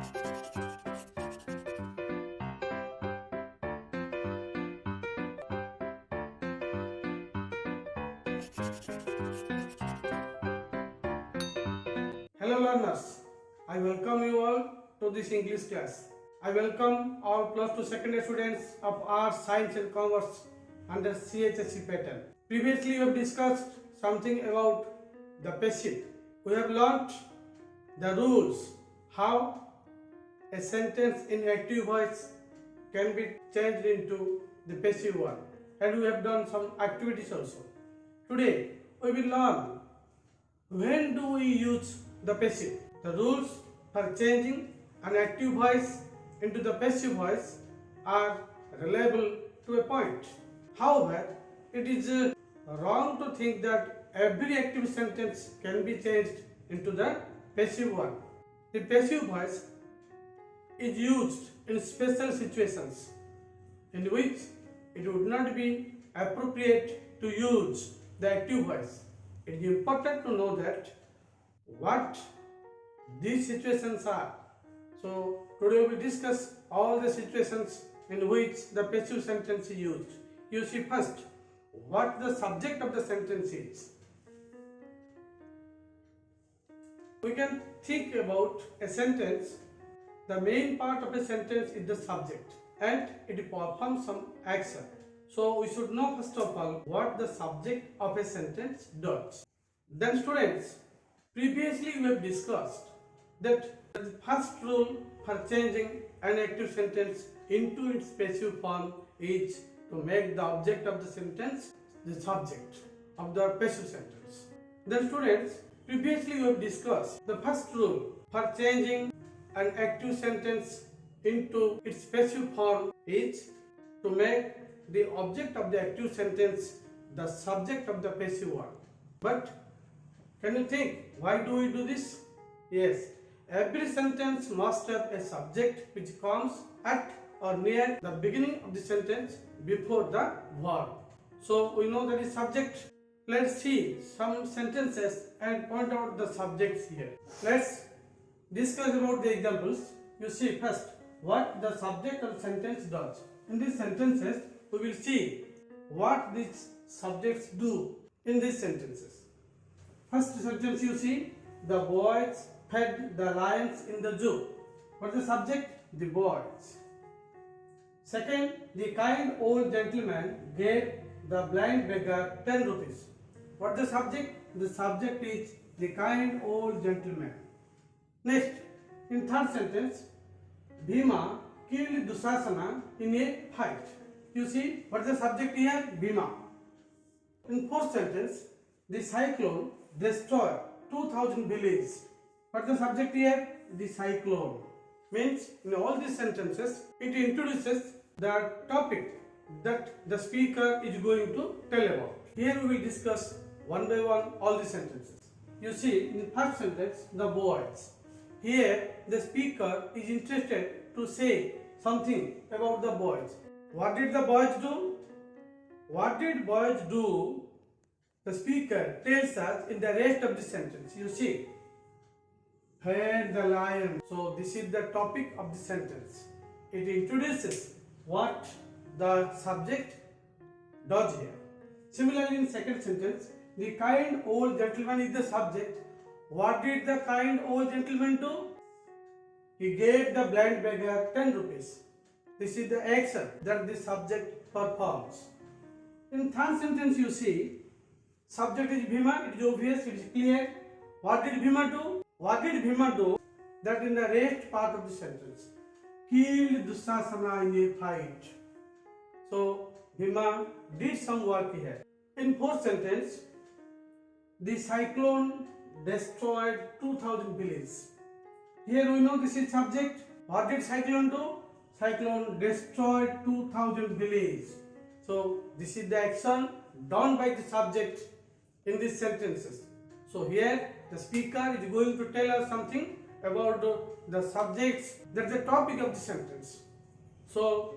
Hello learners, I welcome you all to this English class. I welcome all plus 2 secondary students of Arts, Science and Commerce under CHSE pattern. Previously we have discussed something about the passive. We have learnt the rules, how a sentence in active voice can be changed into the passive one, and we have done some activities also. Today we will learn when do we use the passive. The rules for changing an active voice into the passive voice are reliable to a point. However, it is wrong to think that every active sentence can be changed into the passive one. The passive voice is used in special situations in which it would not be appropriate to use the active voice. It is important to know that what these situations are. So today we will discuss all the situations in which the passive sentence is used. You see first what the subject of the sentence is. We can think about a sentence. The main part of a sentence is the subject and it performs some action. So we should know first of all what the subject of a sentence does. Then students, previously we have discussed that the first rule for changing an active sentence into its passive form is to make the object of the sentence the subject of the passive sentence. Then students, previously we have discussed the first rule for changing an active sentence into its passive form is to make the object of the active sentence the subject of the passive one. But can you think why do we do this? Yes, every sentence must have a subject which comes at or near the beginning of the sentence before the verb. So we know that is subject. Let's see some sentences and point out the subjects here. Let's discuss about the examples. You see first what the subject of the sentence does. In these sentences we will see what these subjects do in these sentences. First sentence you see, the boys fed the lions in the zoo. What is the subject? The boys. Second, the kind old gentleman gave the blind beggar 10 rupees. What is the subject? The subject is the kind old gentleman. Next, in third sentence, Bhima killed Dusasana in a fight. You see, what is the subject here? Bhima. In fourth sentence, the cyclone destroyed 2000 villages. What is the subject here? The cyclone. Means in all these sentences, it introduces the topic that the speaker is going to tell about. Here we will discuss one by one all the sentences. You see, in first sentence, the boys. Here, the speaker is interested to say something about the boys. What did the boys do? What did boys do? The speaker tells us in the rest of the sentence. You see, fed the lion. So this is the topic of the sentence. It introduces what the subject does here. Similarly, in second sentence, the kind old gentleman is the subject. What did the kind old gentleman do? He gave the blind beggar 10 rupees. This is the action that the subject performs. In third sentence you see, subject is Bhima, it is obvious, it is clear. What did Bhima do? What did Bhima do? That in the rest part of the sentence. Killed Dusasana in a fight. So Bhima did some work here. In fourth sentence, the cyclone destroyed 2000 villages. Here we know this is subject. What did cyclone do? Cyclone destroyed 2000 villages. So this is the action done by the subject in these sentences. So here the speaker is going to tell us something about the subjects, that's the topic of the sentence. So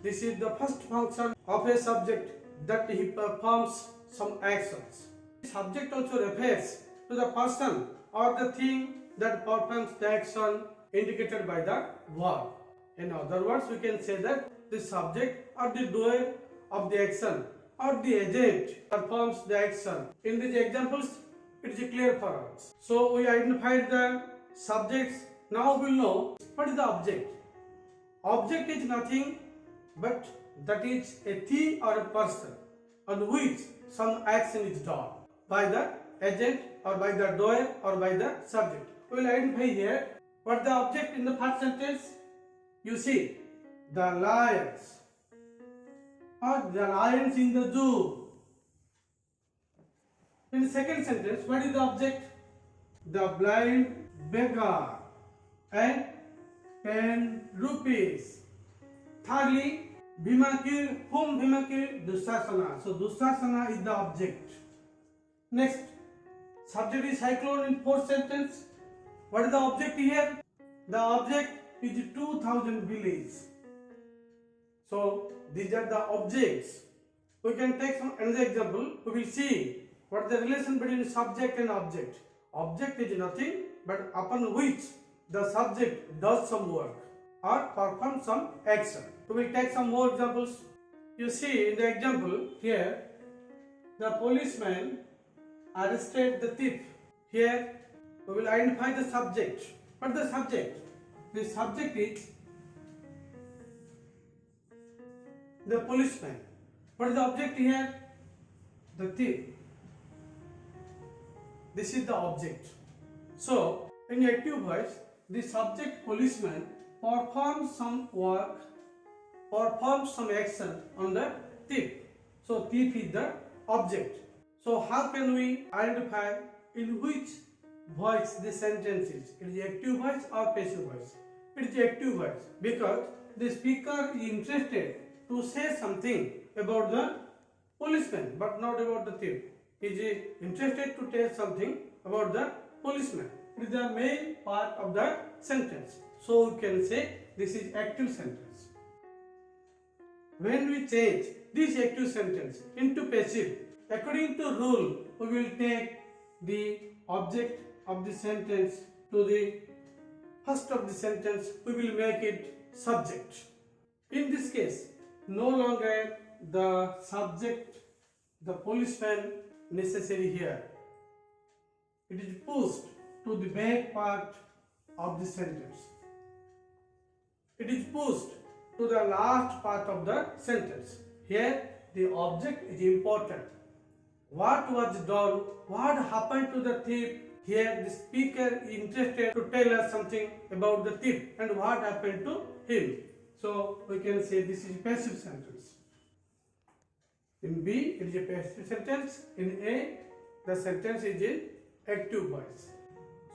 this is the first function of a subject, that he performs some actions. The subject also refers to the person or the thing that performs the action indicated by the verb. In other words, we can say that the subject or the doer of the action or the agent performs the action. In these examples, it is clear for us. So we identified the subjects. Now we will know what is the object. Object is nothing but that is a thing or a person on which some action is done by the agent or by the doer or by the subject. We will identify here what the object in the first sentence. You see the lions or the lions in the zoo. In the second sentence, what is the object? The blind beggar and 10 rupees. Thirdly, Bhima killed whom? Bhima killed Dushasana. So Dushasana is the object. Next, subject is cyclone in fourth sentence. What is the object here? The object is 2000 villages. So these are the objects. We can take some another example. We will see what is the relation between subject and object. Object is nothing but upon which the subject does some work or performs some action. We will take some more examples. You see in the example here, the policeman arrested the thief. Here we will identify the subject. What is the subject? The subject is the policeman. What is the object here? The thief. This is the object. So in active voice, the subject policeman performs some work, performs some action on the thief. So thief is the object. So how can we identify in which voice the sentence is? It is active voice or passive voice? It is active voice because the speaker is interested to say something about the policeman but not about the thief. He is interested to tell something about the policeman. It is the main part of the sentence. So we can say this is active sentence. When we change this active sentence into passive, according to rule, we will take the object of the sentence to the first of the sentence. We will make it subject. In this case, no longer the subject, the policeman necessary here. It is pushed to the back part of the sentence. It is pushed to the last part of the sentence. Here the object is important. What was done? What happened to the thief? Here the speaker is interested to tell us something about the thief and what happened to him. So we can say this is a passive sentence. In B, it is a passive sentence. In A, the sentence is in active voice.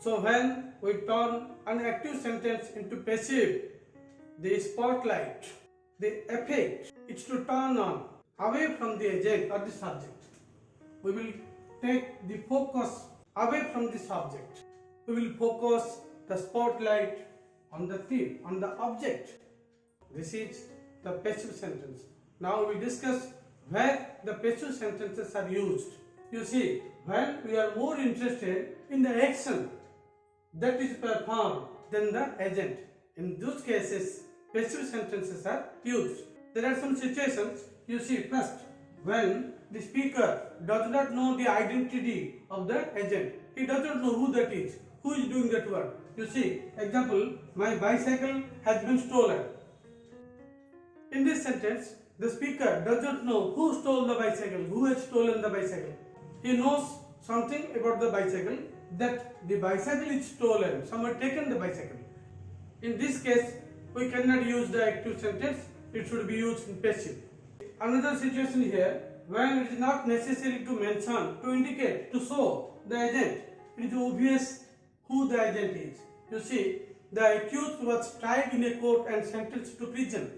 So when we turn an active sentence into passive, the spotlight, the effect is to turn on away from the agent or the subject. We will take the focus away from the subject. We will focus the spotlight on the thief, on the object. This is the passive sentence. Now we discuss where the passive sentences are used. You see, when we are more interested in the action that is performed than the agent, in those cases, passive sentences are used. There are some situations. You see, first, when the speaker does not know the identity of the agent, he does not know who that is, who is doing that work. You see, example, my bicycle has been stolen. In this sentence, the speaker does not know who stole the bicycle, who has stolen the bicycle. He knows something about the bicycle, that the bicycle is stolen, someone taken the bicycle. In this case, we cannot use the active sentence, it should be used in passive. Another situation here, when it is not necessary to mention, to indicate, to show the agent, it is obvious who the agent is. You see, the accused was tried in a court and sentenced to prison.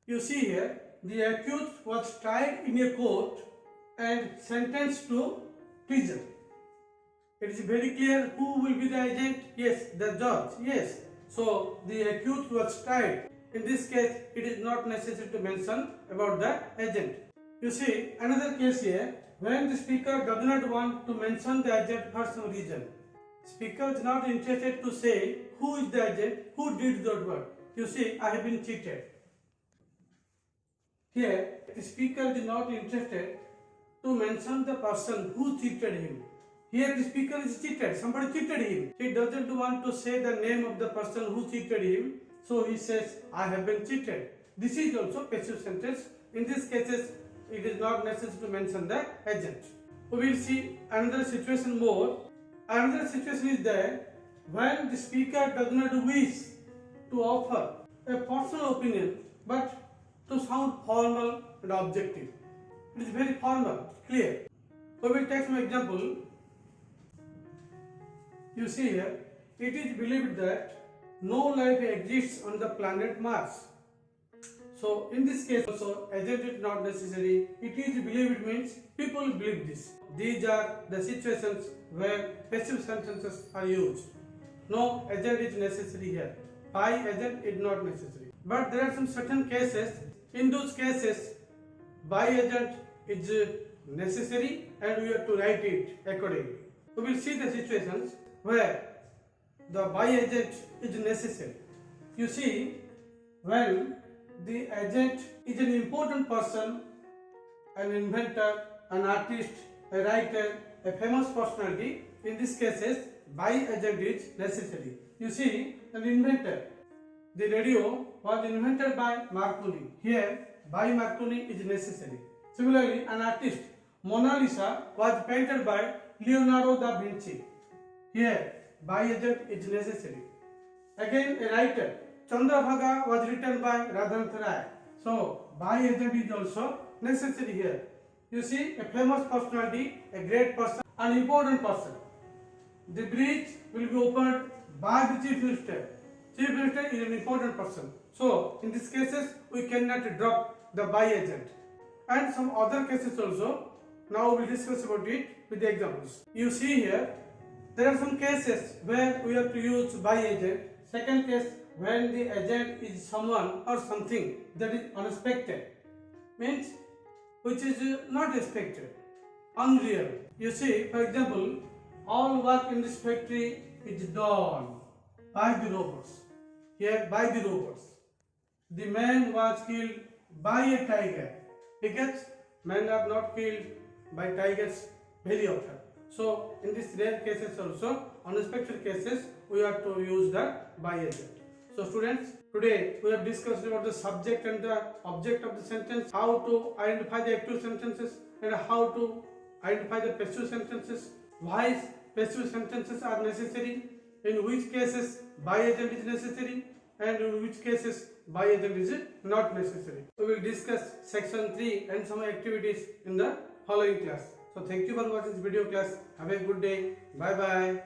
You see here, the accused was tried in a court and sentenced to prison. It is very clear who will be the agent. Yes, the judge. Yes. So the accused was tried. In this case, it is not necessary to mention about the agent. You see, another case here, when the speaker does not want to mention the agent for some reason. Speaker is not interested to say who is the agent, who did that work. You see, I have been cheated. Here, the speaker is not interested to mention the person who cheated him. Here the speaker is cheated, somebody cheated him. He doesn't want to say the name of the person who cheated him, so he says, I have been cheated. This is also passive sentence. In these cases, it is not necessary to mention the agent. We will see another situation more. Another situation is there when the speaker does not wish to offer a personal opinion but to sound formal and objective. It is very formal, clear. We will take some example. You see here, it is believed that no life exists on the planet Mars. So in this case also, agent is not necessary. It is believed means people believe this. These are the situations where passive sentences are used. No agent is necessary here. By agent is not necessary. But there are some certain cases. In those cases, by agent is necessary and we have to write it accordingly. We will see the situations where the by agent is necessary. You see, when the agent is an important person, an inventor, an artist, a writer, a famous personality, in these cases, by agent is necessary. You see, an inventor. The radio was invented by Marconi. Here, by Marconi is necessary. Similarly, an artist, Mona Lisa, was painted by Leonardo da Vinci. Here, by agent is necessary. Again, a writer, Chandrabhaga was written by Radhanath Rai. So, by agent is also necessary here. You see, a famous personality, a great person, an important person. The bridge will be opened by the chief minister. Chief minister is an important person. So, in these cases, we cannot drop the by agent. And some other cases also. Now we will discuss about it with the examples. You see here, there are some cases where we have to use by agent. Second case, when the agent is someone or something that is unexpected, means which is not expected, unreal. You see, for example, all work in this factory is done by the robots. Here, by the robots. The man was killed by a tiger, because men are not killed by tigers very often. So, in these rare cases also, unexpected cases, we have to use the by agent. So students, today we have discussed about the subject and the object of the sentence, how to identify the active sentences and how to identify the passive sentences, why passive sentences are necessary, in which cases by agent is necessary and in which cases by agent is not necessary. We will discuss section 3 and some activities in the following class. So thank you for watching this video class. Have a good day. Bye bye.